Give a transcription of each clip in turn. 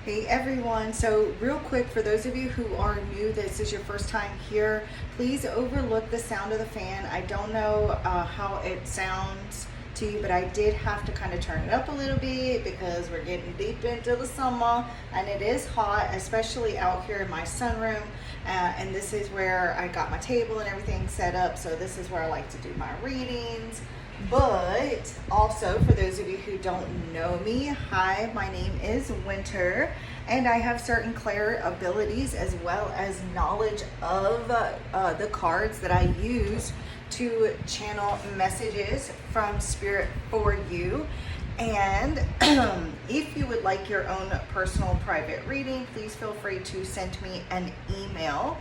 Hey everyone, so real quick, for those of you who are new, this is your first time here, please overlook the sound of the fan. I don't know how it sounds to you, but I did have to kind of turn it up a little bit because we're getting deep into the summer and it is hot, especially out here in my sunroom. And this is where I got my table and everything set up, so this is where I like to do my readings. But also, for those of you who don't know me, hi, my name is Winter, and I have certain clair abilities as well as knowledge of the cards that I use to channel messages from Spirit for you. And if you would like your own personal private reading, please feel free to send me an email.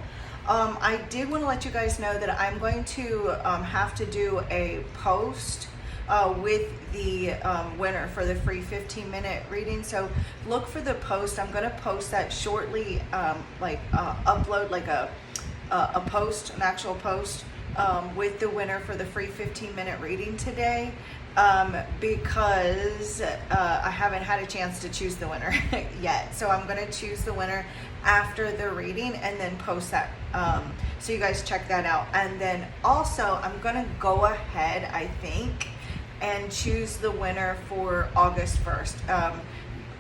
I did want to let you guys know that I'm going to have to do a post with the winner for the free 15-minute reading. So look for the post. I'm going to post that shortly, upload like a post, an actual post with the winner for the free 15-minute reading today. Because I haven't had a chance to choose the winner yet. So I'm going to choose the winner after the reading and then post that. So you guys check that out. And then also I'm going to go ahead, I think, and choose the winner for August 1st.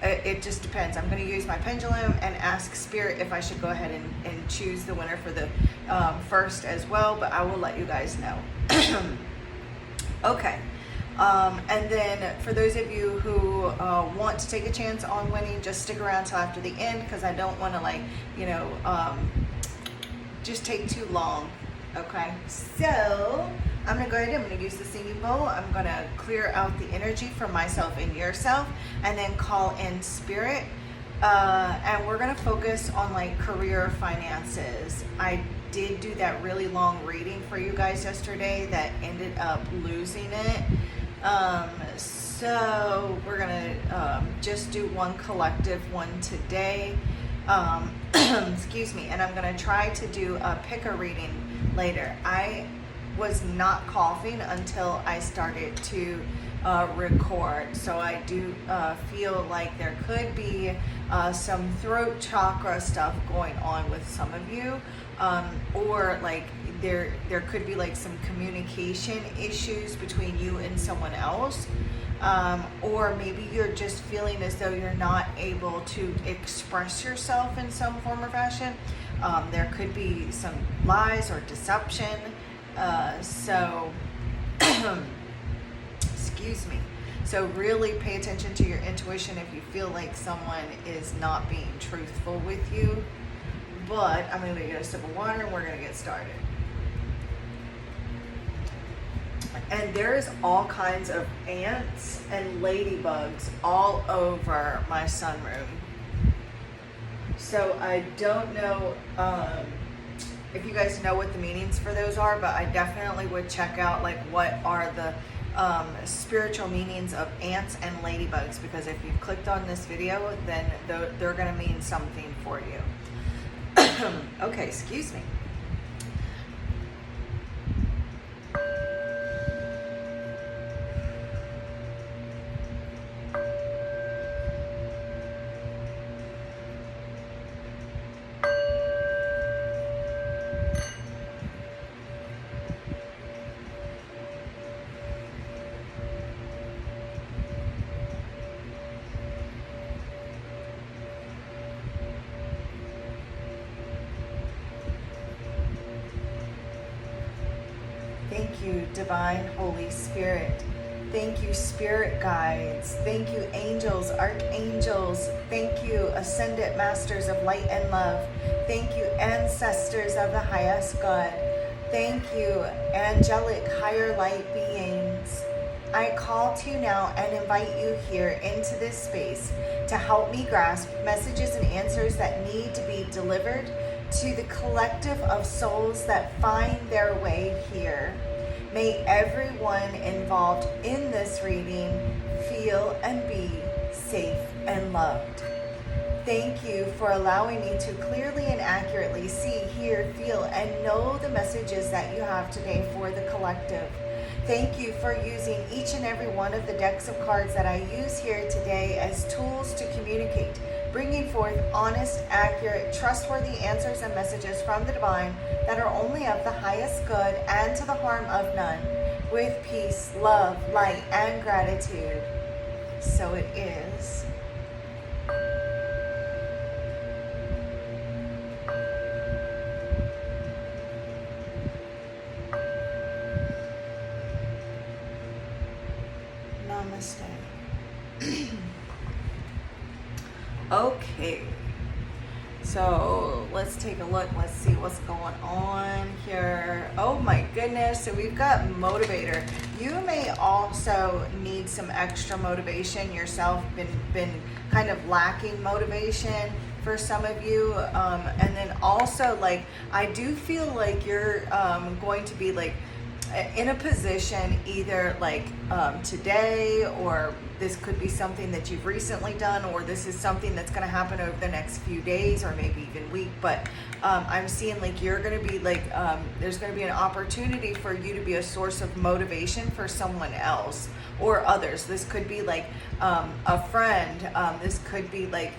It just depends. I'm going to use my pendulum and ask Spirit if I should go ahead and choose the winner for the first as well, but I will let you guys know. Okay. And then for those of you who want to take a chance on winning, just stick around till after the end, because I don't want to just take too long. Okay, so I'm gonna go ahead, I'm gonna use the singing bowl. I'm gonna clear out the energy for myself and yourself, and then call in Spirit. And we're gonna focus on like career finances. I did do that really long reading for you guys yesterday that ended up losing it. So we're gonna just do one collective one today. Excuse me, and I'm gonna try to do a pick a reading later. I was not coughing until I started to record, so I do feel like there could be some throat chakra stuff going on with some of you, or like there could be like some communication issues between you and someone else, or maybe you're just feeling as though you're not able to express yourself in some form or fashion. There could be some lies or deception, so excuse me. So really pay attention to your intuition if you feel like someone is not being truthful with you. But I'm going to get a sip of water and we're going to get started. And there's all kinds of ants and ladybugs all over my sunroom. So I don't know if you guys know what the meanings for those are, but I definitely would check out like what are the spiritual meanings of ants and ladybugs, because if you've clicked on this video, then they're going to mean something for you. Okay, excuse me. Thank you, Divine Holy Spirit. Thank you, Spirit Guides. Thank you, Angels, Archangels. Thank you, Ascended Masters of Light and Love. Thank you, Ancestors of the Highest God. Thank you, Angelic Higher Light Beings. I call to you now and invite you here into this space to help me grasp messages and answers that need to be delivered to the collective of souls that find their way here. May everyone involved in this reading feel and be safe and loved. Thank you for allowing me to clearly and accurately see, hear, feel, and know the messages that you have today for the collective. Thank you for using each and every one of the decks of cards that I use here today as tools to communicate bringing forth honest, accurate, trustworthy answers and messages from the divine that are only of the highest good and to the harm of none, with peace, love, light, and gratitude. So it is. Namaste. Okay, so let's take a look. Let's see what's going on here. Oh my goodness. So we've got motivator. You may also need some extra motivation yourself. Been kind of lacking motivation for some of you. And then also, like, I do feel like you're going to be like in a position either like today, or this could be something that you've recently done, or this is something that's going to happen over the next few days or maybe even week. But I'm seeing like you're going to be like there's going to be an opportunity for you to be a source of motivation for someone else or others. This could be like a friend. This could be like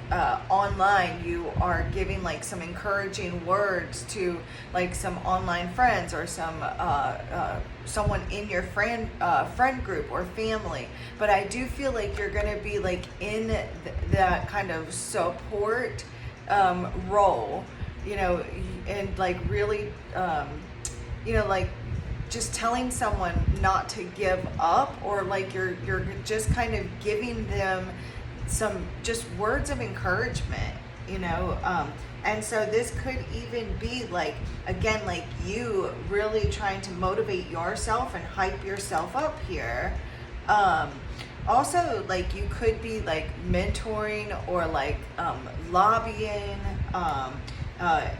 online. You are giving like some encouraging words to like some online friends or some someone in your friend group or family. But I do feel like you're going to be like in that kind of support role, you know, and like really, you know, like just telling someone not to give up, or like you're just kind of giving them some just words of encouragement, you know. And so this could even be like, again, like you really trying to motivate yourself and hype yourself up here. Also, like you could be like mentoring or like lobbying,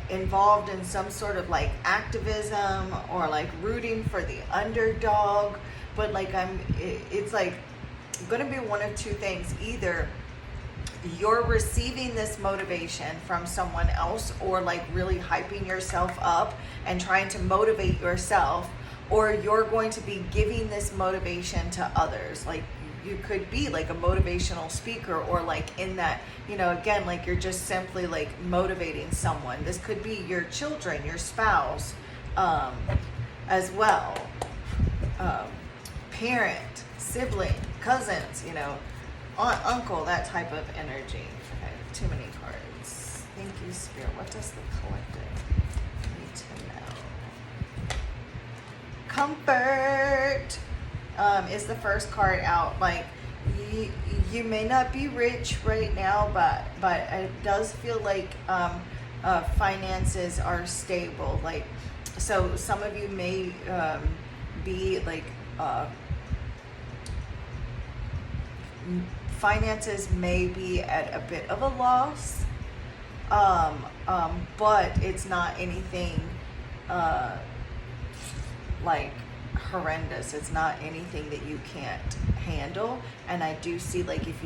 involved in some sort of like activism or like rooting for the underdog. But like it's like going to be one of two things. Either you're receiving this motivation from someone else, or like really hyping yourself up and trying to motivate yourself, or you're going to be giving this motivation to others. Like you could be like a motivational speaker, or like in that, you know, again, like you're just simply like motivating someone. This could be your children, your spouse, as well, parent, sibling, cousins, you know, aunt, uncle, that type of energy. Okay, too many cards. Thank you, Spirit. What does the collective need to know? Comfort is the first card out. Like you may not be rich right now, but it does feel like finances are stable. Like, so some of you may be like finances may be at a bit of a loss, but it's not anything like horrendous. It's not anything that you can't handle. And I do see like if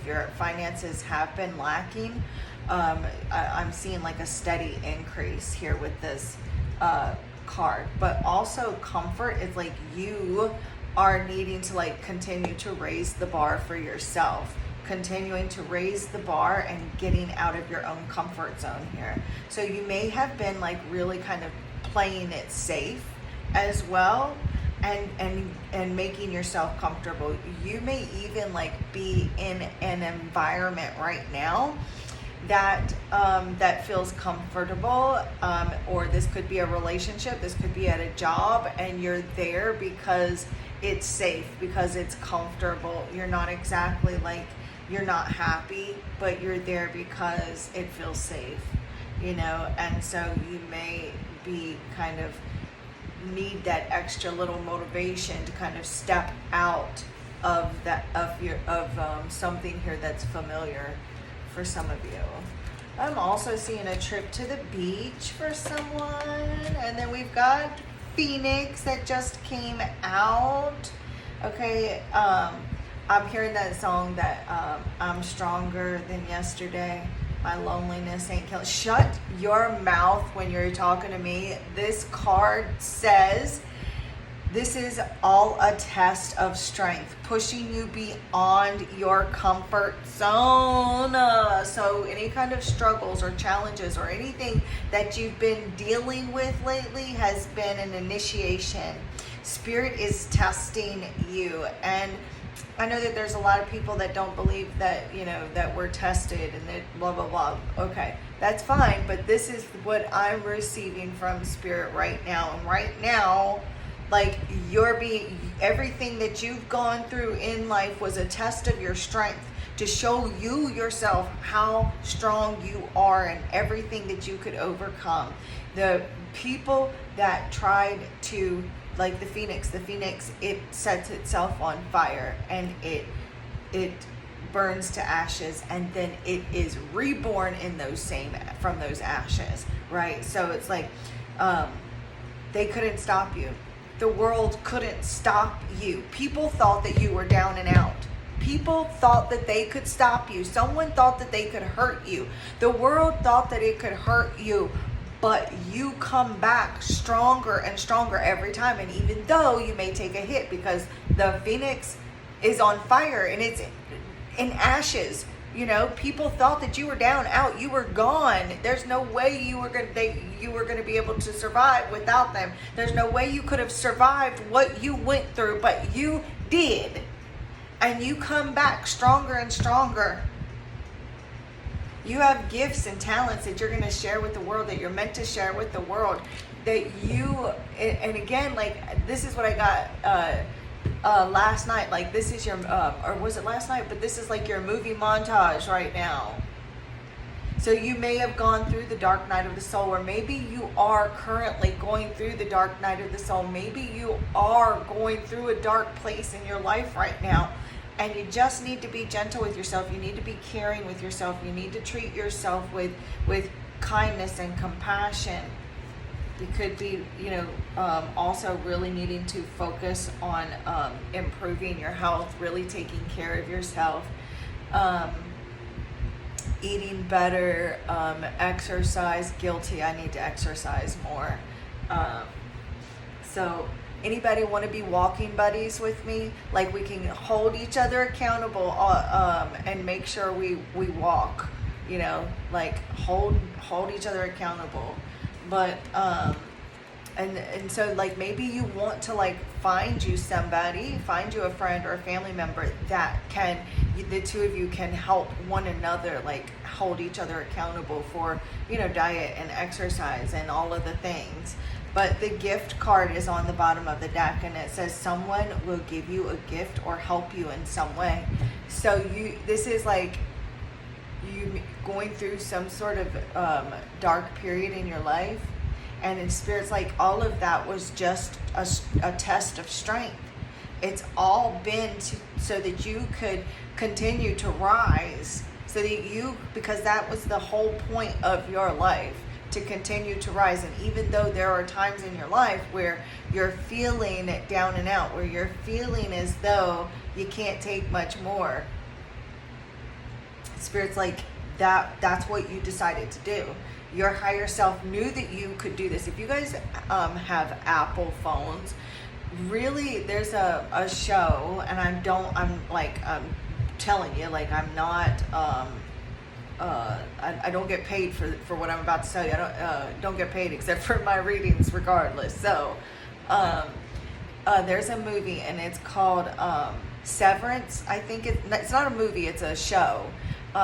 your finances have been lacking, I'm seeing like a steady increase here with this card. But also comfort is like you are needing to like continue to raise the bar for yourself, continuing to raise the bar and getting out of your own comfort zone here. So you may have been like really kind of playing it safe as well, and making yourself comfortable. You may even like be in an environment right now that that feels comfortable, or this could be a relationship, this could be at a job, and you're there because it's safe, because it's comfortable. You're not exactly like, you're not happy, but you're there because it feels safe, you know. And so you may be kind of need that extra little motivation to kind of step out of that, of something here that's familiar for some of you. I'm also seeing a trip to the beach for someone. And then we've got Phoenix that just came out. Okay, I'm hearing that song that I'm stronger than yesterday. My loneliness ain't killing. Shut your mouth when you're talking to me. This card says This is all a test of strength, pushing you beyond your comfort zone. So any kind of struggles or challenges or anything that you've been dealing with lately has been an initiation. Spirit is testing you. And I know that there's a lot of people that don't believe that, that we're tested and that blah, blah, blah. Okay, that's fine. But this is what I'm receiving from Spirit right now. And right now, like, everything that you've gone through in life was a test of your strength to show you yourself how strong you are and everything that you could overcome. The people that tried to, like the phoenix, it sets itself on fire and it burns to ashes, and then it is reborn in from those ashes, right? So it's like they couldn't stop you. The world couldn't stop you. People thought that you were down and out. People thought that they could stop you. Someone thought that they could hurt you. The world thought that it could hurt you, but you come back stronger and stronger every time. And even though you may take a hit, because the phoenix is on fire and it's in ashes, people thought that you were down, out, you were gone. There's no way you were going to be able to survive without them. There's no way you could have survived what you went through, but you did. And you come back stronger and stronger. You have gifts and talents that you're going to share with the world, that you're meant to share with the world. And again, like, this is what I got last night. Like, this is your or was it last night? But this is like your movie montage right now. So you may have gone through the dark night of the soul, or maybe you are currently going through the dark night of the soul. Maybe you are going through a dark place in your life right now, and you just need to be gentle with yourself. You need to be caring with yourself. You need to treat yourself with kindness and compassion. You could be, also really needing to focus on improving your health, really taking care of yourself, eating better, exercise. Guilty, I need to exercise more. So anybody want to be walking buddies with me? Like, we can hold each other accountable and make sure we walk, like hold each other accountable. But and so, like, maybe you want to, like, find you a friend or a family member that the two of you can help one another, like, hold each other accountable for, diet and exercise and all of the things. But the gift card is on the bottom of the deck, and it says someone will give you a gift or help you in some way. So this is like you going through some sort of dark period in your life, and in Spirit's like all of that was just a test of strength. It's all been so that you could continue to rise, so that because that was the whole point of your life, to continue to rise. And even though there are times in your life where you're feeling down and out, where you're feeling as though you can't take much more, Spirit's like, that's what you decided to do. Your higher self knew that you could do this. If you guys have Apple phones, really, there's a show, and I'm telling you, like, I'm not I don't get paid for what I'm about to tell you. I don't get paid except for my readings regardless. So there's a movie, and it's called Severance. I think it's not a movie, it's a show.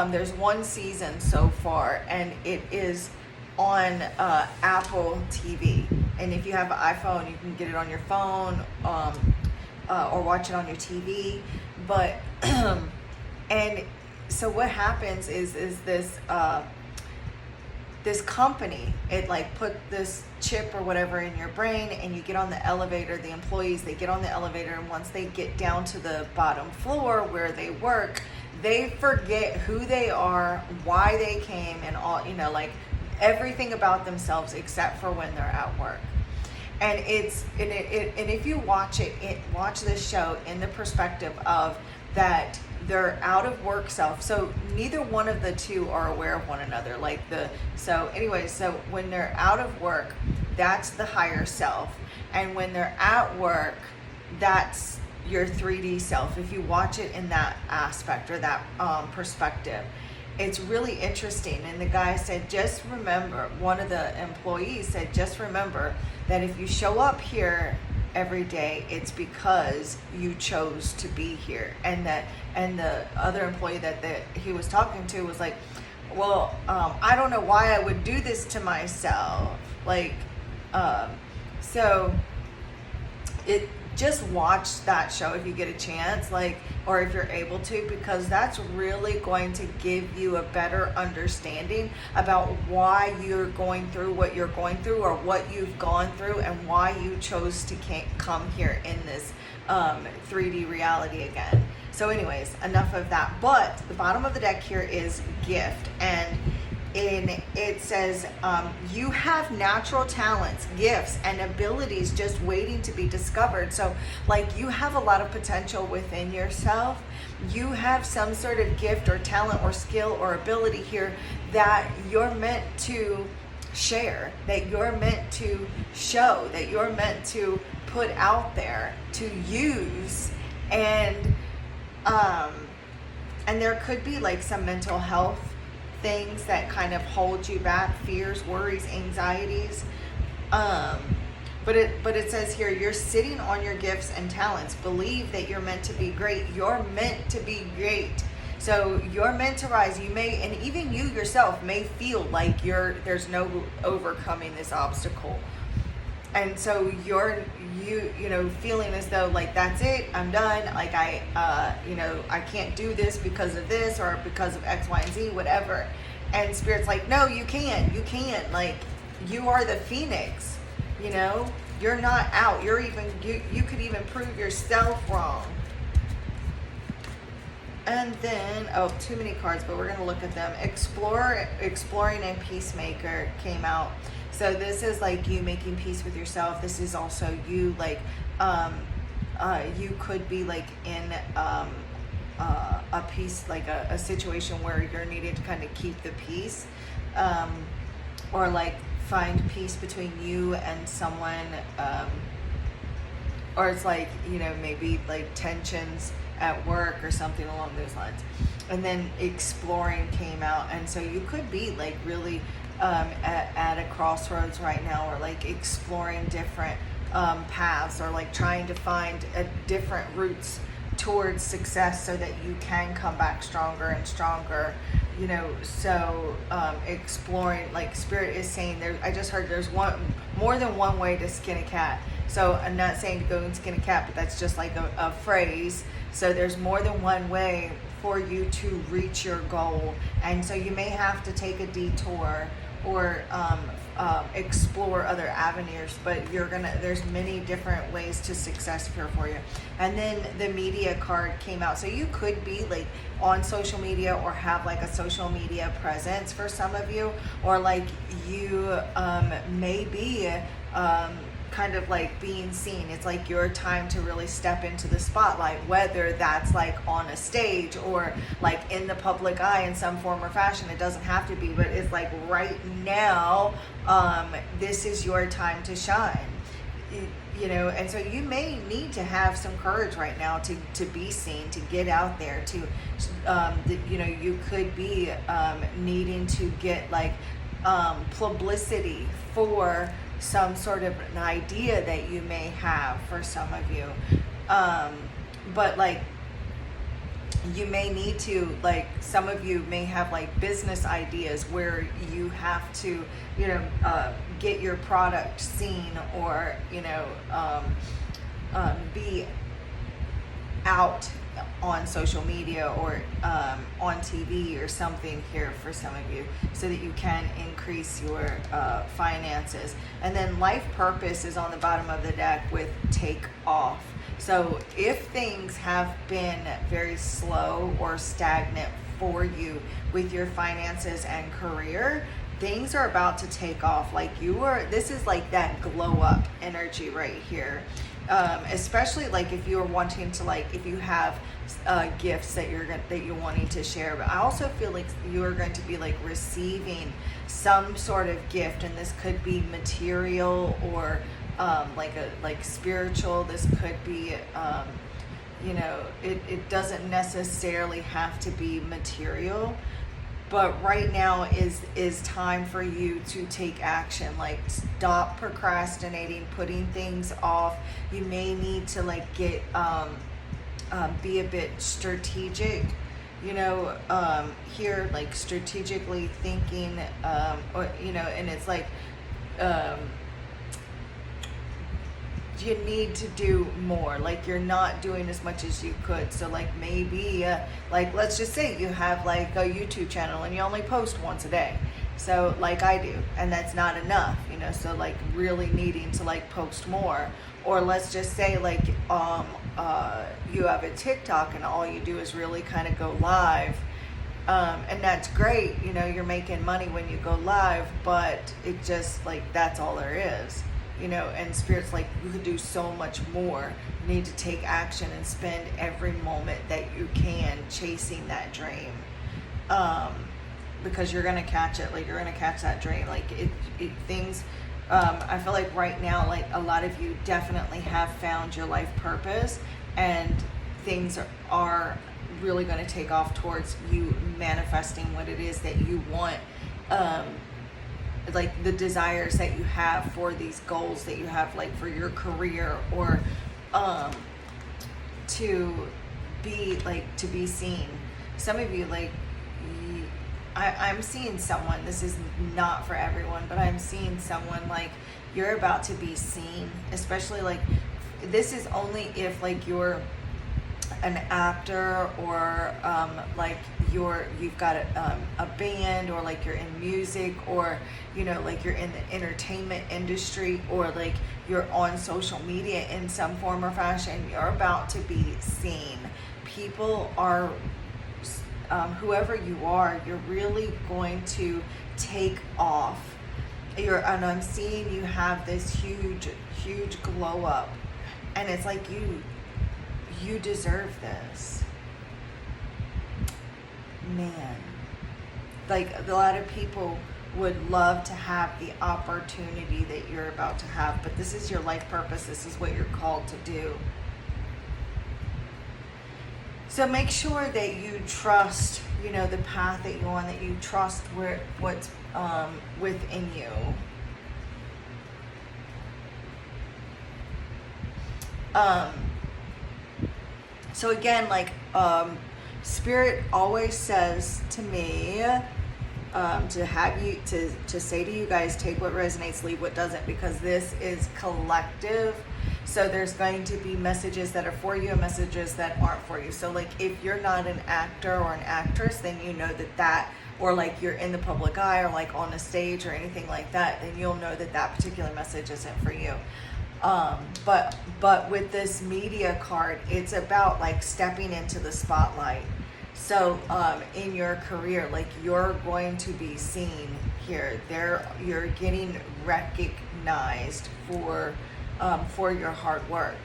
There's one season so far, and it is on Apple TV. And if you have an iPhone, you can get it on your phone or watch it on your TV. But and so what happens is this this company, it like put this chip or whatever in your brain, and you get on the elevator. The employees, they get on the elevator, and once they get down to the bottom floor where they work, they forget who they are, why they came, and all, like everything about themselves except for when they're at work. And and if you watch this show in the perspective of that they're out of work self. So neither one of the two are aware of one another. So when they're out of work, that's the higher self. And when they're at work, that's your 3D self, if you watch it in that aspect or that perspective. It's really interesting. And the guy said, just remember, one of the employees said, just remember that if you show up here every day, it's because you chose to be here. And the other employee that he was talking to was like, well, I don't know why I would do this to myself. Like, so it, just watch that show if you get a chance, like, or if you're able to, because that's really going to give you a better understanding about why you're going through what you're going through, or what you've gone through, and why you chose to come here in this 3D reality again. So anyways, enough of that. But the bottom of the deck here is gift, and it says you have natural talents, gifts, and abilities just waiting to be discovered. So like, you have a lot of potential within yourself. You have some sort of gift or talent or skill or ability here that you're meant to share, that you're meant to show, that you're meant to put out there, to use. And there could be like some mental health things that kind of hold you back, fears, worries, anxieties. But it says here, you're sitting on your gifts and talents. Believe that you're meant to be great. You're meant to be great. So you're meant to rise. You may, and even you yourself may feel like there's no overcoming this obstacle. And so you feeling as though like, that's it, I'm done. Like I can't do this because of this, or because of X, Y, and Z, whatever. And Spirit's like, no, you can't. Like, you are the phoenix, you're not out. You could even prove yourself wrong. And then, too many cards, but we're going to look at them. Exploring and Peacemaker came out. So this is like you making peace with yourself. This is also you, like, you could be like in a peace, like a situation where you're needing to kind of keep the peace, or like find peace between you and someone, or it's like, maybe like tensions at work or something along those lines. And then Exploring came out, and so you could be like really at a crossroads right now, or like exploring different paths, or like trying to find different routes towards success so that you can come back stronger and stronger. So exploring, like Spirit is saying there, I just heard there's more than one way to skin a cat. So I'm not saying to go and skin a cat, but that's just like a phrase. So there's more than one way for you to reach your goal. And so you may have to take a detour, or explore other avenues, but there's many different ways to success here for you. And then the media card came out. So you could be like on social media, or have like a social media presence for some of you, or like you may be kind of like being seen. It's like your time to really step into the spotlight, whether that's like on a stage, or like in the public eye in some form or fashion. It doesn't have to be, but it's like right now, this is your time to shine. And so you may need to have some courage right now to be seen, to get out there, to you could be needing to get like publicity for some sort of an idea that you may have, for some of you. But like, you may need to, like, some of you may have like business ideas where you have to, get your product seen, or, be out on social media, or on TV or something here for some of you, so that you can increase your finances. And then life purpose is on the bottom of the deck with take off. So if things have been very slow or stagnant for you with your finances and career, things are about to take off. Like this is like that glow up energy right here. especially like if you're wanting to, like if you have gifts that you're wanting to share. But I also feel like you're going to be like receiving some sort of gift, and this could be material or like spiritual. This could be it doesn't necessarily have to be material. But right now is time for you to take action. Like, stop procrastinating, putting things off. You may need to like get be a bit strategic, here, like strategically thinking, and it's like you need to do more. Like, you're not doing as much as you could. So like maybe like let's just say you have like a YouTube channel and you only post once a day, so like I do, and that's not enough, so like really needing to like post more. Or let's just say like you have a TikTok and all you do is really kind of go live, and that's great, you're making money when you go live, but it just like that's all there is. And Spirit's like, you could do so much more. You need to take action and spend every moment that you can chasing that dream, because you're gonna catch it. Like, you're gonna catch that dream. Like things. I feel like right now, like a lot of you definitely have found your life purpose, and things are really going to take off towards you manifesting what it is that you want. Like the desires that you have for these goals that you have, like for your career, or to be seen. Some of you, like, I'm seeing someone, this is not for everyone, but I'm seeing someone like you're about to be seen, especially like this is only if like you're an actor, or like you've got a band, or like you're in music, or like you're in the entertainment industry, or like you're on social media in some form or fashion. You're about to be seen. People are whoever you are, you're really going to take off. And I'm seeing you have this huge glow up, and it's like you deserve this, man. Like, a lot of people would love to have the opportunity that you're about to have, but this is your life purpose. This is what you're called to do. So make sure that you trust, the path that you're on, that you trust what's within you. So again, like, Spirit always says to me, to have you, to say to you guys, take what resonates, leave what doesn't, because this is collective. So there's going to be messages that are for you and messages that aren't for you. So like, if you're not an actor or an actress, then you know that, or like you're in the public eye, or like on a stage or anything like that, then you'll know that particular message isn't for you. But with this media card, it's about like stepping into the spotlight. So in your career, like, you're going to be seen here. You're getting recognized for your hard work.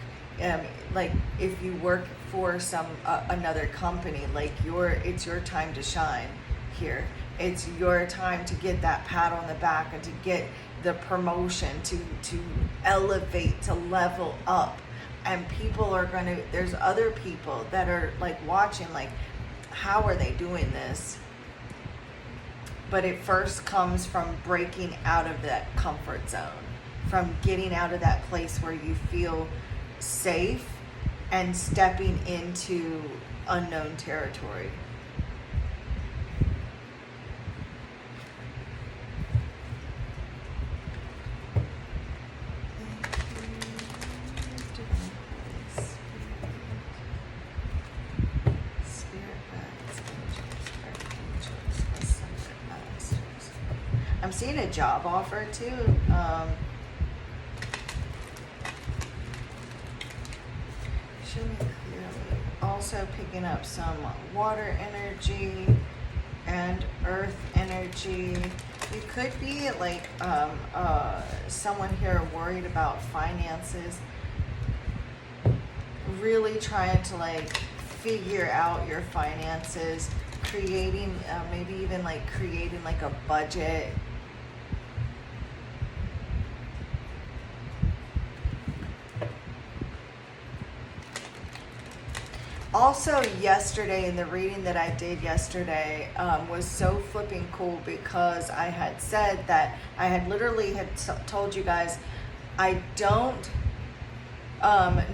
Like, if you work for another company, like, it's your time to shine here. It's your time to get that pat on the back, and to get the promotion, to elevate, to level up. And people are there's other people that are like watching, like, how are they doing this? But it first comes from breaking out of that comfort zone, from getting out of that place where you feel safe and stepping into unknown territory. I'm seeing a job offer too. Show me clearly. Also picking up some water energy and earth energy. You could be like someone here worried about finances. really trying to like figure out your finances, creating, maybe even like creating like a budget. Also, yesterday, in the reading that I did yesterday, was so flipping cool, because I had said that I had literally told you guys I don't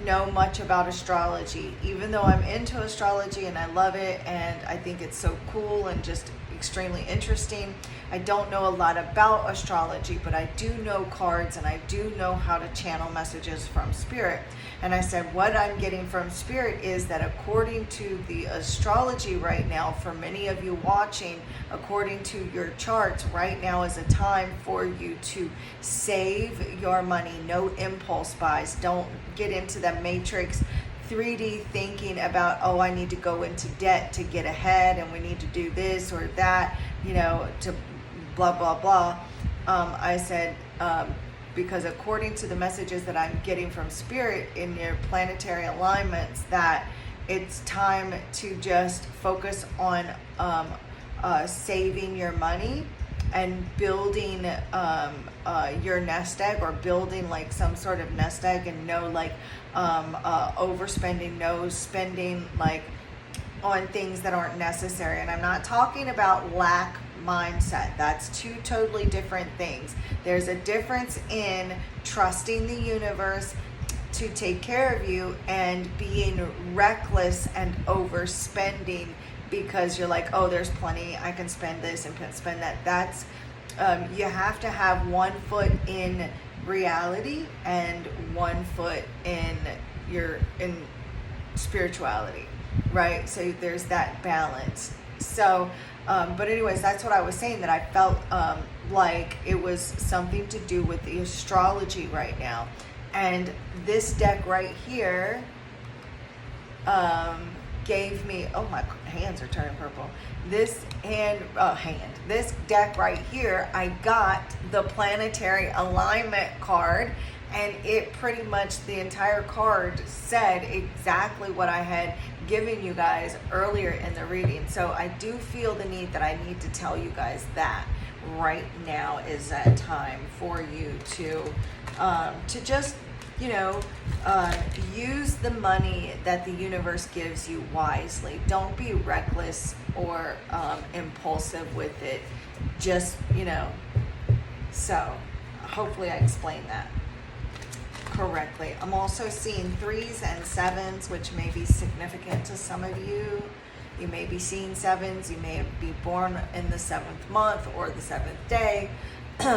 know much about astrology, even though I'm into astrology and I love it and I think it's so cool and just extremely interesting. I don't know a lot about astrology, but I do know cards and I do know how to channel messages from spirit. And I said, what I'm getting from spirit is that according to the astrology right now, for many of you watching, according to your charts, right now is a time for you to save your money. No impulse buys. Don't get into the matrix 3D thinking about, oh, I need to go into debt to get ahead and we need to do this or that, you know, to blah, blah, blah. I said, because according to the messages that I'm getting from spirit in your planetary alignments, that it's time to just focus on saving your money and building your nest egg, or building like some sort of nest egg, and no like overspending, no spending like on things that aren't necessary. And I'm not talking about lack mindset. That's two totally different things. There's a difference in trusting the universe to take care of you and being reckless and overspending because you're like, oh, there's plenty, I can spend this and spend that. That's you have to have 1 foot in reality and 1 foot in spirituality, right? So there's that balance. So but anyways, that's what I was saying, that I felt like it was something to do with the astrology right now. And this deck right here gave me, oh, my hands are turning purple. This this deck right here, I got the planetary alignment card, and it pretty much, the entire card said exactly what I had given you guys earlier in the reading. So I do feel the need that I need to tell you guys that right now is that time for you to just, you know, use the money that the universe gives you wisely. Don't be reckless or impulsive with it. Just, you know, so hopefully I explained that correctly. I'm also seeing 3s and 7s, which may be significant to some of you. You may be seeing 7s. You may be born in the 7th month or the 7th day.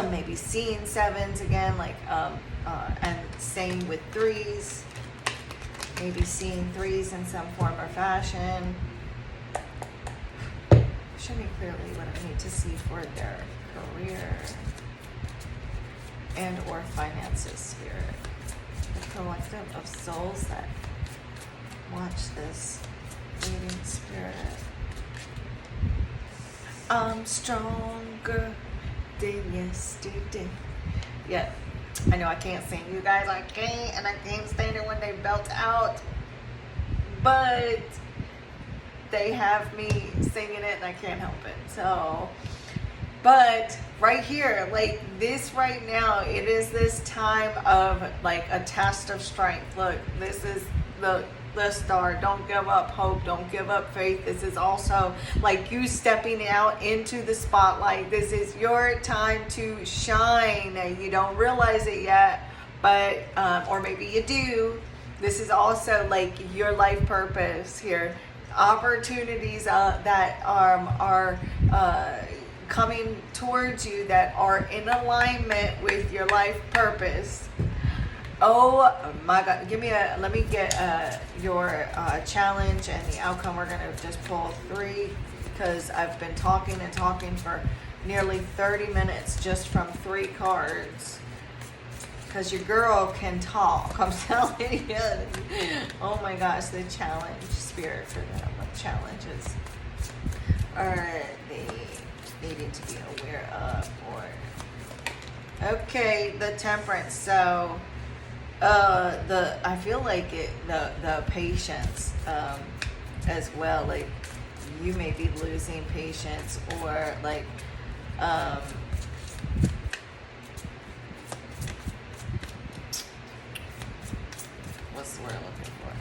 Maybe seeing 7s again, like and same with 3s. Maybe seeing 3s in some form or fashion. Show me clearly what I need to see for their career and or finances, spirit. The collective of souls that watch this reading, spirit. I'm stronger than yesterday. Yeah, I know I can't sing, you guys. I can't, and I can't stand it when they belt out. But they have me singing it, and I can't help it. So, but right here, like this right now, it is this time of like a test of strength. Look, this is the star. Don't give up hope. Don't give up faith. This is also like you stepping out into the spotlight. This is your time to shine. You don't realize it yet, but or maybe you do. This is also like your life purpose here. Opportunities that are coming towards you that are in alignment with your life purpose. Oh my God, let me get your challenge and the outcome. We're gonna just pull 3 because I've been talking and talking for nearly 30 minutes just from 3 cards. Because your girl can talk, I'm telling you. Oh my gosh, the challenge, spirit for them, what challenges are they needing to be aware of? Or okay, the temperance. So I feel like the patience, as well. Like you may be losing patience, or like, um, what's the word I'm looking for?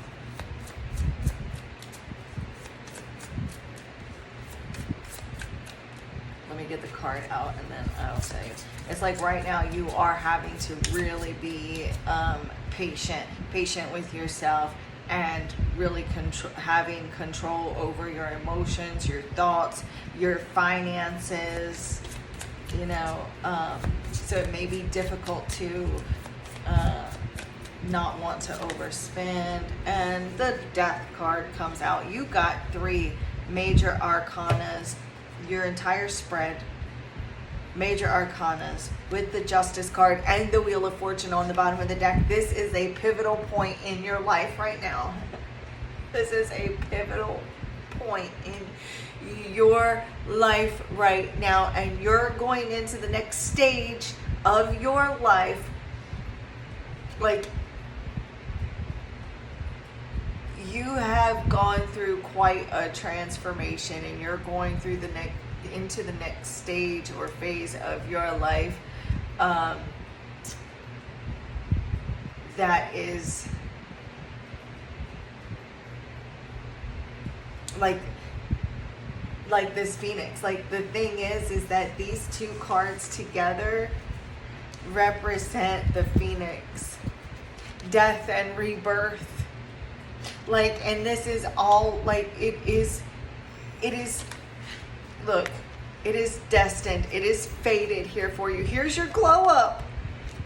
Let me get the card out and then I'll tell you. It's like right now you are having to really be patient with yourself, and really having control over your emotions, your thoughts, your finances. You know, so it may be difficult to not want to overspend. And the Death card comes out. You got 3 major arcanas, your entire spread, major arcanas with the Justice card and the Wheel of Fortune on the bottom of the deck. This is a pivotal point in your life right now. This is a pivotal point in your life right now, and you're going into the next stage of your life. Like, you have gone through quite a transformation, and you're going through into the next stage or phase of your life, that is like this Phoenix. Like, the thing is that these 2 cards together represent the Phoenix, death and rebirth. Like, and this is all, like, it is, look, it is destined. It is fated here for you. Here's your glow up.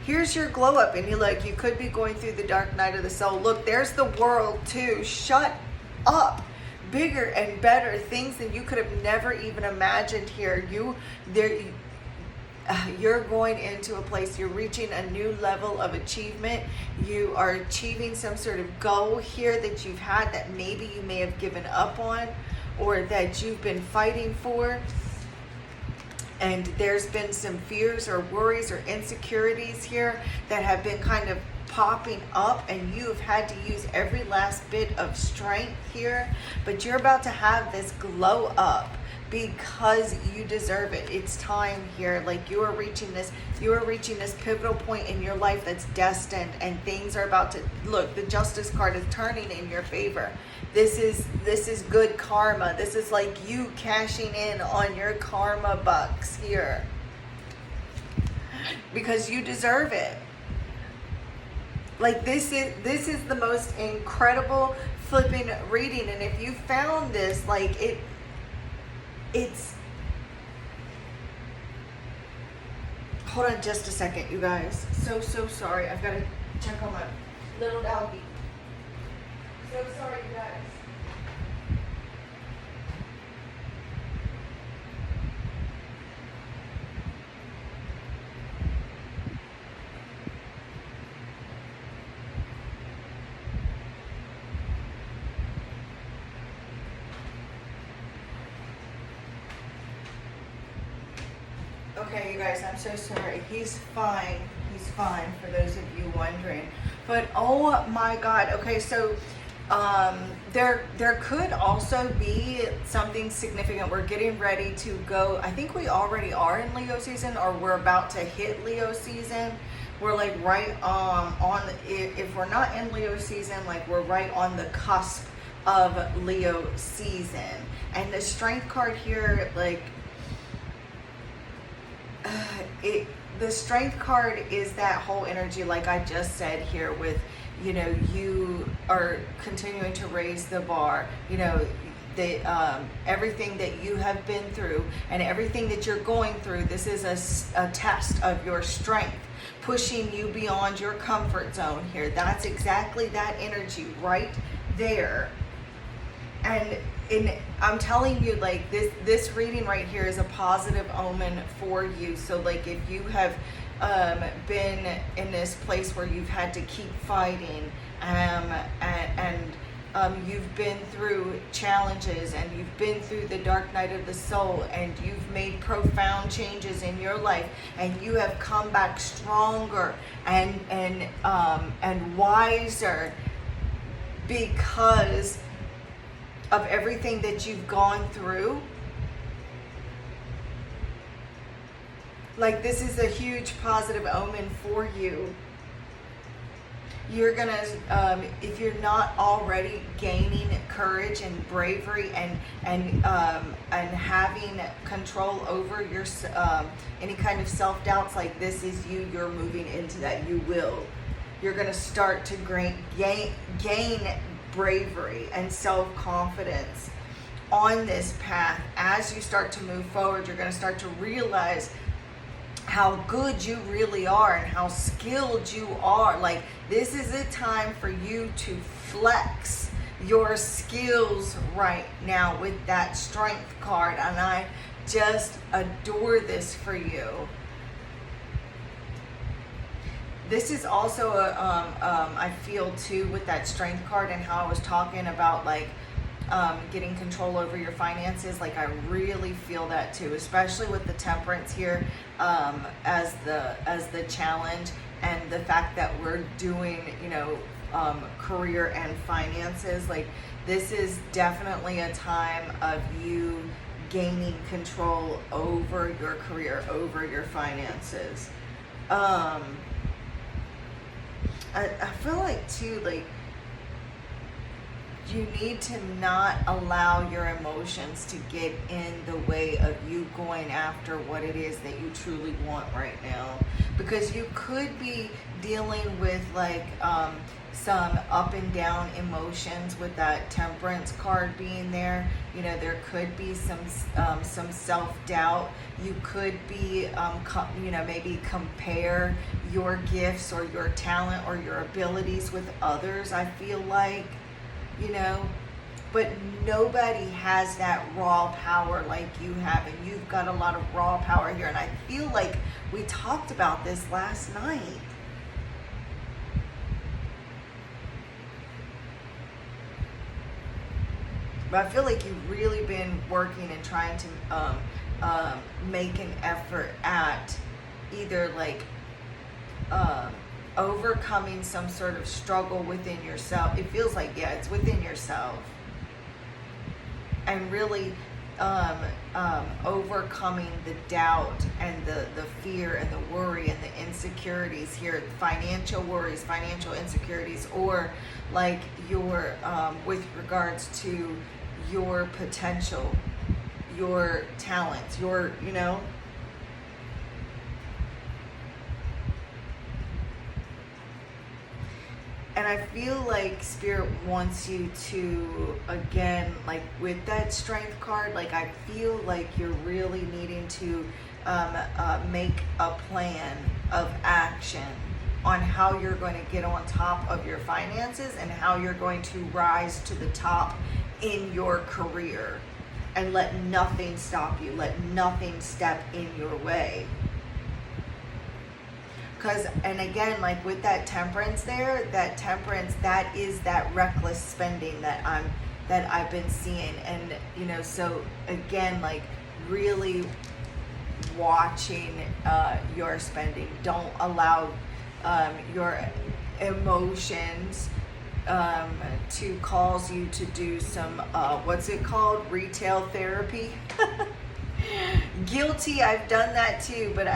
Here's your glow up. And you could be going through the dark night of the soul. Look, there's the world too. Shut up. Bigger and better things than you could have never even imagined here. You're going into a place, you're reaching a new level of achievement. You are achieving some sort of goal here that you've had, that maybe you may have given up on, or that you've been fighting for. And there's been some fears or worries or insecurities here that have been kind of popping up, and you've had to use every last bit of strength here. But you're about to have this glow up, because you deserve it. It's time here. Like, you are reaching this pivotal point in your life that's destined, and things are about to look. The Justice card is turning in your favor. This is good karma. This is like you cashing in on your karma bucks here, because you deserve it. Like, this is the most incredible flipping reading. And if you found this, like, it's hold on just a second, you guys. So sorry. I've got to check on my little doggy. So sorry, you guys. Okay, you guys, I'm so sorry. He's fine. He's fine, for those of you wondering. But oh my God. Okay, so there could also be something significant. We're getting ready to go. I think we already are in Leo season, or we're about to hit Leo season. We're like right if we're not in Leo season, like we're right on the cusp of Leo season. And the Strength card here, like, the Strength card is that whole energy, like I just said here, with, you are continuing to raise the bar, everything that you have been through and everything that you're going through. This is a test of your strength, pushing you beyond your comfort zone here. That's exactly that energy right there. And I'm telling you, like, this reading right here is a positive omen for you. So, like, if you have been in this place where you've had to keep fighting, and you've been through challenges and you've been through the dark night of the soul, and you've made profound changes in your life, and you have come back stronger and wiser because of everything that you've gone through. Like, this is a huge positive omen for you. You're gonna, if you're not already gaining courage and bravery and having control over your any kind of self-doubts, like this is you, you're moving into that. You will. You're gonna start to gain bravery and self-confidence on this path. As you start to move forward, you're gonna start to realize how good you really are and how skilled you are. Like, this is a time for you to flex your skills right now with that strength card, and I just adore this for you. This is also I feel too, with that strength card and how I was talking about, like, getting control over your finances. Like, I really feel that too, especially with the temperance here, as the challenge, and the fact that we're doing, career and finances. Like, this is definitely a time of you gaining control over your career, over your finances. I feel like too, like, you need to not allow your emotions to get in the way of you going after what it is that you truly want right now. Because you could be dealing with, like, some up and down emotions with that temperance card being there. There could be some self-doubt. You could be, maybe compare your gifts or your talent or your abilities with others, I feel like. But nobody has that raw power like you have, and you've got a lot of raw power here. And I feel like we talked about this last night. But I feel like you've really been working and trying to make an effort at either, like, overcoming some sort of struggle within yourself. It feels like, yeah, it's within yourself. And really overcoming the doubt and the fear and the worry and the insecurities here, financial worries, financial insecurities, or like your, with regards to your potential, your talents, your, And I feel like Spirit wants you to, again, like with that strength card, like I feel like you're really needing to make a plan of action on how you're going to get on top of your finances and how you're going to rise to the top in your career, and let nothing stop you, let nothing step in your way. Because, and again, like with that temperance there, that temperance, that is that reckless spending that I've been seeing. And, so again, like really watching your spending. Don't allow your emotions to cause you to do some, what's it called? Retail therapy. Guilty, I've done that too, but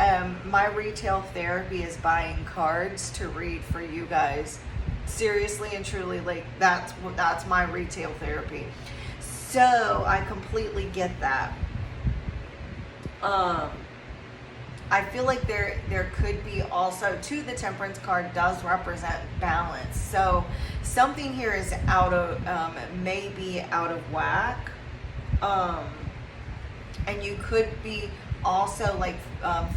my retail therapy is buying cards to read for you guys. Seriously and truly, like that's my retail therapy. So I completely get that. I feel like there could be also, too, the temperance card does represent balance. So something here is out of, maybe out of whack. And you could be also like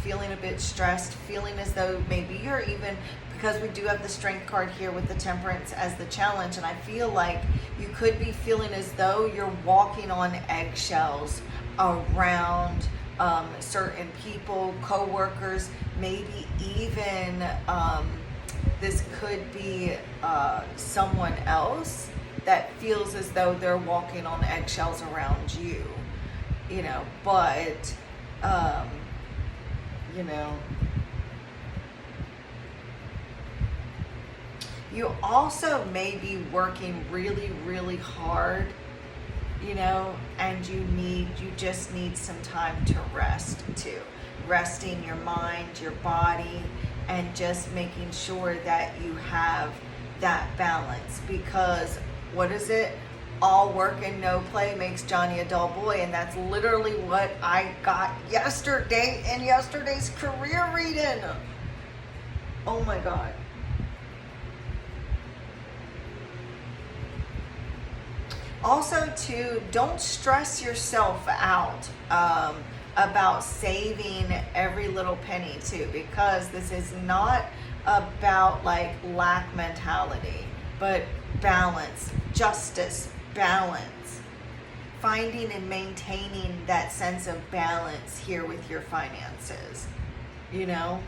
feeling a bit stressed, feeling as though maybe you're even, because we do have the strength card here with the temperance as the challenge, and I feel like you could be feeling as though you're walking on eggshells around certain people, co-workers, maybe even this could be someone else that feels as though they're walking on eggshells around you, you know, but, you know, you also may be working really, really hard, you know, and you just need some time to rest too. Resting your mind, your body, and just making sure that you have that balance, because what is it? All work and no play makes Johnny a dull boy, and that's literally what I got yesterday in yesterday's career reading. Oh my God. Also, too, don't stress yourself out about saving every little penny, too, because this is not about like lack mentality, but balance, justice, balance. Finding and maintaining that sense of balance here with your finances, you know?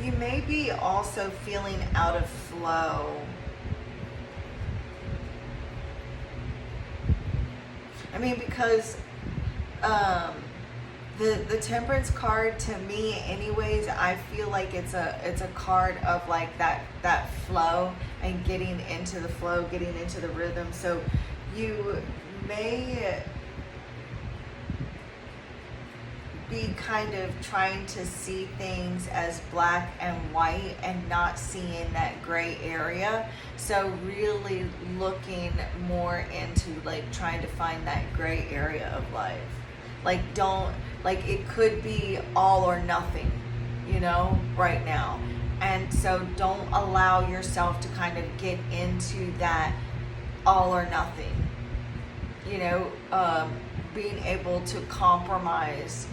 You may be also feeling out of flow. I mean, because the Temperance card, to me anyways, I feel like it's a card of like that flow and getting into the flow, getting into the rhythm. So you may be kind of trying to see things as black and white and not seeing that gray area. So really looking more into like trying to find that gray area of life. Like it could be all or nothing, you know, right now. And so don't allow yourself to kind of get into that all or nothing, you know, being able to compromise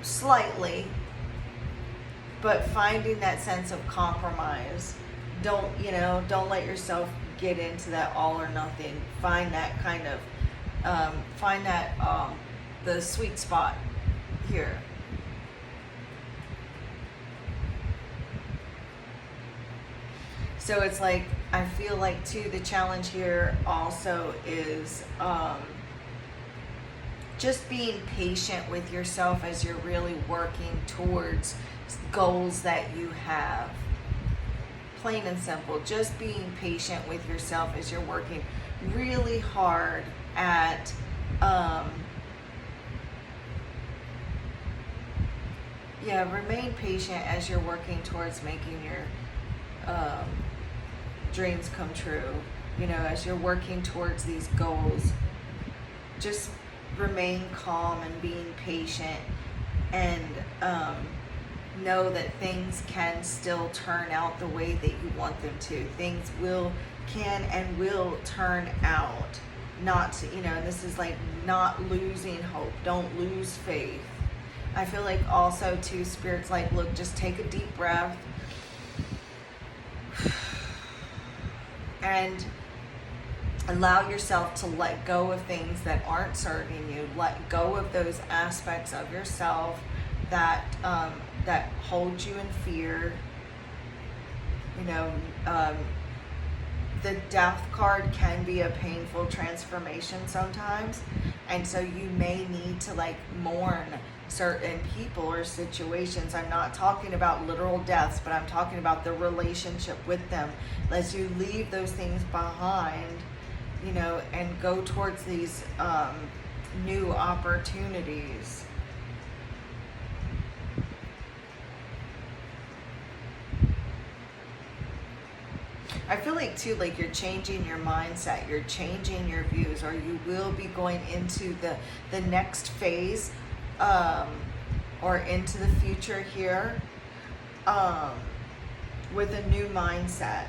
slightly, but finding that sense of compromise. Don't let yourself get into that all or nothing. Find that kind of, the sweet spot here. So it's like, I feel like too, the challenge here also is, just being patient with yourself as you're really working towards goals that you have. Plain and simple. Just being patient with yourself as you're working really hard at remain patient as you're working towards making your dreams come true. You know, as you're working towards these goals, just remain calm and being patient, and know that things can still turn out the way that you want them to. Things can and will turn out. Not to, this is like not losing hope. Don't lose faith. I feel like also too, Spirit's like, look, just take a deep breath and allow yourself to let go of things that aren't serving you. Let go of those aspects of yourself that hold you in fear. The Death card can be a painful transformation sometimes, and so you may need to like mourn certain people or situations. I'm not talking about literal deaths, but I'm talking about the relationship with them. As you leave those things behind, and go towards these new opportunities. I feel like too, like you're changing your mindset, you're changing your views, or you will be going into the next phase, or into the future here, with a new mindset,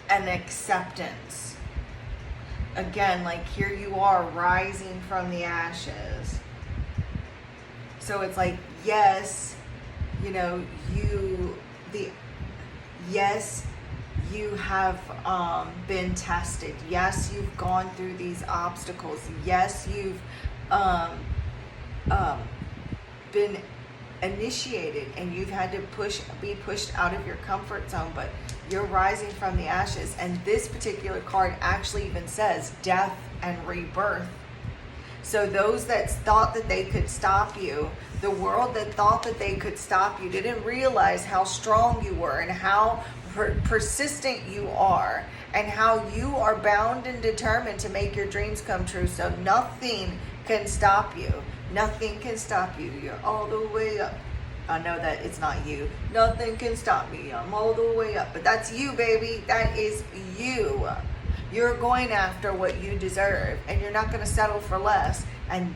an acceptance. Again, like here you are rising from the ashes. So it's like, yes, yes, you have been tested. Yes, you've gone through these obstacles. Yes, you've been initiated and you've had to be pushed out of your comfort zone, but you're rising from the ashes. And this particular card actually even says death and rebirth. So those that thought that they could stop you, the world that thought that they could stop you, didn't realize how strong you were and how persistent you are and how you are bound and determined to make your dreams come true. So nothing can stop you. Nothing can stop you. You're all the way up. I know that it's not you. Nothing can stop me. I'm all the way up. But that's you, baby. That is you. You're going after what you deserve, and you're not going to settle for less and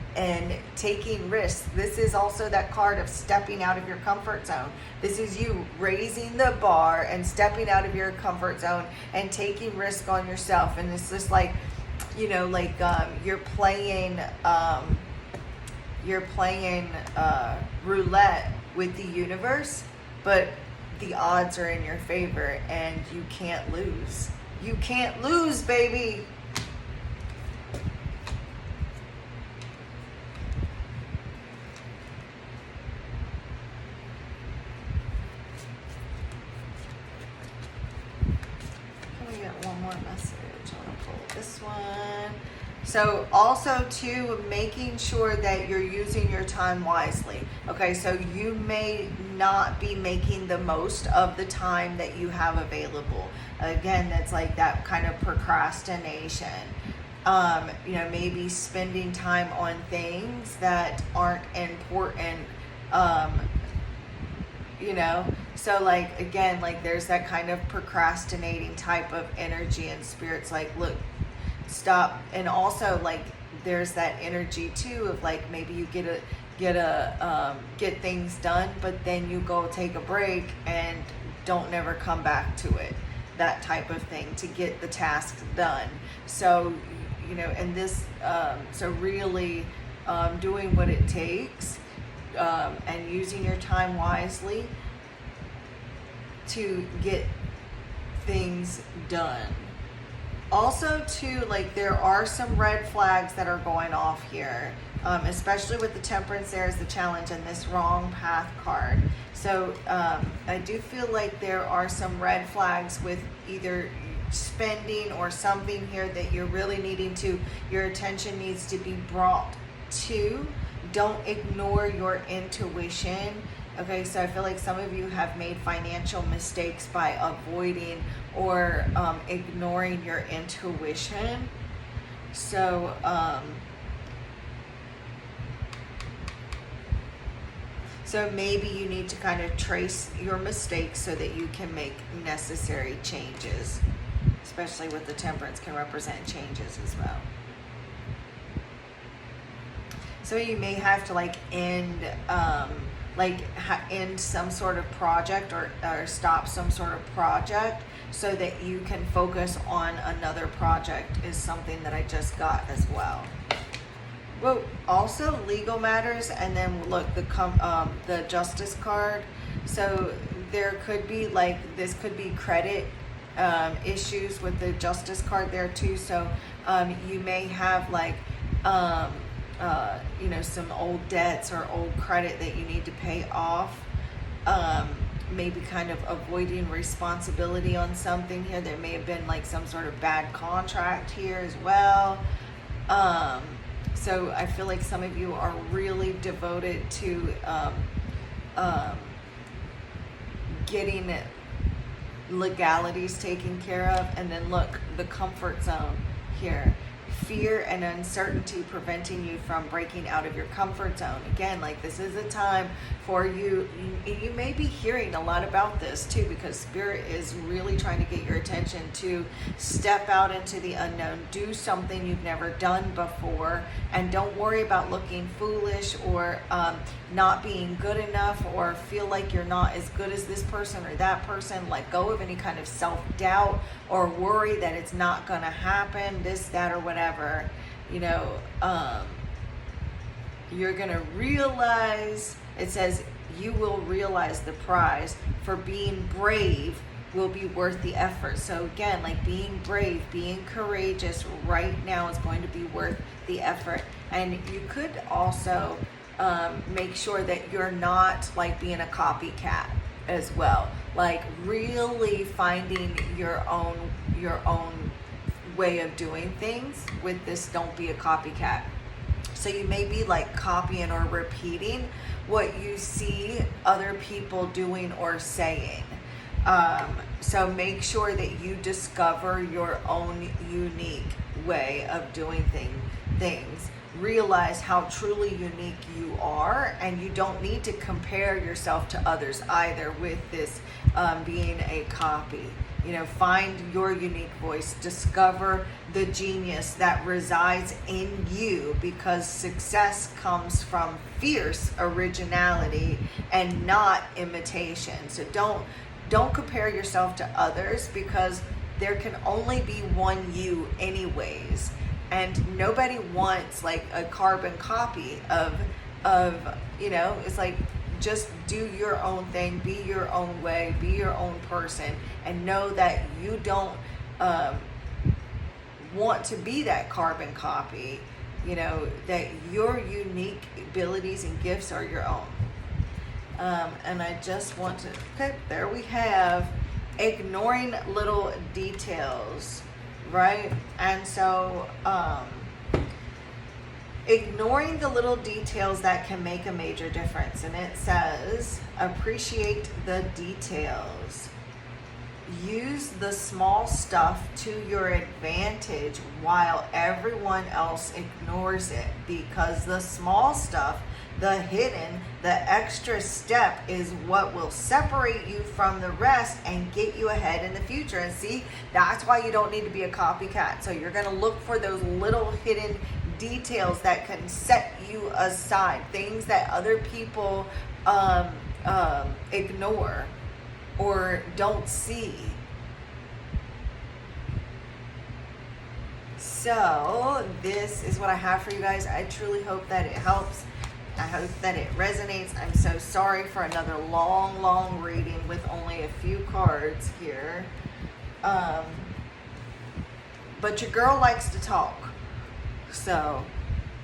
taking risks. This is also that card of stepping out of your comfort zone. This is you raising the bar and stepping out of your comfort zone and taking risk on yourself. And it's just like, you know, like you're playing roulette with the universe, but the odds are in your favor and you can't lose. You can't lose, baby. Can we get one more message? I want to pull this one. So also too, making sure that you're using your time wisely. Okay, so you may not be making the most of the time that you have available. Again, that's like that kind of procrastination. You know, maybe spending time on things that aren't important. You know, so like, again, like there's that kind of procrastinating type of energy and spirits like, look, stop. And also like there's that energy too of like maybe you get things done, but then you go take a break and don't never come back to it, that type of thing, to get the task done. So, you know, and this so really doing what it takes and using your time wisely to get things done. Also too, like there are some red flags that are going off here, especially with the Temperance. There's the Challenge and this Wrong Path card. So I do feel like there are some red flags with either spending or something here that you're really needing to, your attention needs to be brought to. Don't ignore your intuition. Okay, so I feel like some of you have made financial mistakes by avoiding or ignoring your intuition. So so maybe you need to kind of trace your mistakes so that you can make necessary changes, especially with the Temperance can represent changes as well. So you may have to like end some sort of project or stop some sort of project so that you can focus on another project, is something that I just got as well. Well, also legal matters, and then look, the Justice card. So there could be like, this could be credit issues with the Justice card there too. So you may have like you know, some old debts or old credit that you need to pay off. Maybe kind of avoiding responsibility on something here. There may have been like some sort of bad contract here as well. So I feel like some of you are really devoted to getting legalities taken care of. And then look, the comfort zone here. Fear and uncertainty preventing you from breaking out of your comfort zone. Again, like this is a time for you. You may be hearing a lot about this too, because Spirit is really trying to get your attention to step out into the unknown, do something you've never done before, and don't worry about looking foolish or not being good enough or feel like you're not as good as this person or that person. Let go of any kind of self-doubt or worry that it's not going to happen, this, that, or whatever. You know, you're going to realize, it says you will realize the prize for being brave will be worth the effort. So again, like being brave, being courageous right now is going to be worth the effort. And you could also make sure that you're not like being a copycat as well. Like really finding your own way of doing things with this don't be a copycat. So you may be like copying or repeating what you see other people doing or saying. So make sure that you discover your own unique way of doing things. Realize how truly unique you are, and you don't need to compare yourself to others either with this being a copy. You know, find your unique voice, discover the genius that resides in you, because success comes from fierce originality and not imitation. So don't compare yourself to others, because there can only be one you anyways, and nobody wants like a carbon copy of you know. It's like, just do your own thing, be your own way, be your own person, and know that you don't want to be that carbon copy. You know, that your unique abilities and gifts are your own. And I just want to, okay, there we have ignoring little details, right? And so, ignoring the little details that can make a major difference. And it says, appreciate the details. Use the small stuff to your advantage while everyone else ignores it, because the small stuff, the hidden, the extra step is what will separate you from the rest and get you ahead in the future. And see, that's why you don't need to be a copycat. So you're going to look for those little hidden details that can set you aside, things that other people ignore or don't see. So this is what I have for you guys. I truly hope that it helps. I hope that it resonates. I'm so sorry for another long reading with only a few cards here. But your girl likes to talk. So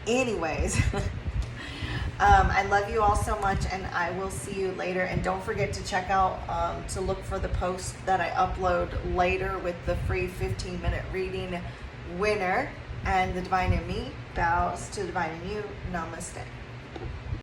anyways, I love you all so much, and I will see you later. And don't forget to check out, to look for the post that I upload later with the free 15-minute reading winner. And the divine in me bows to the divine in you. Namaste.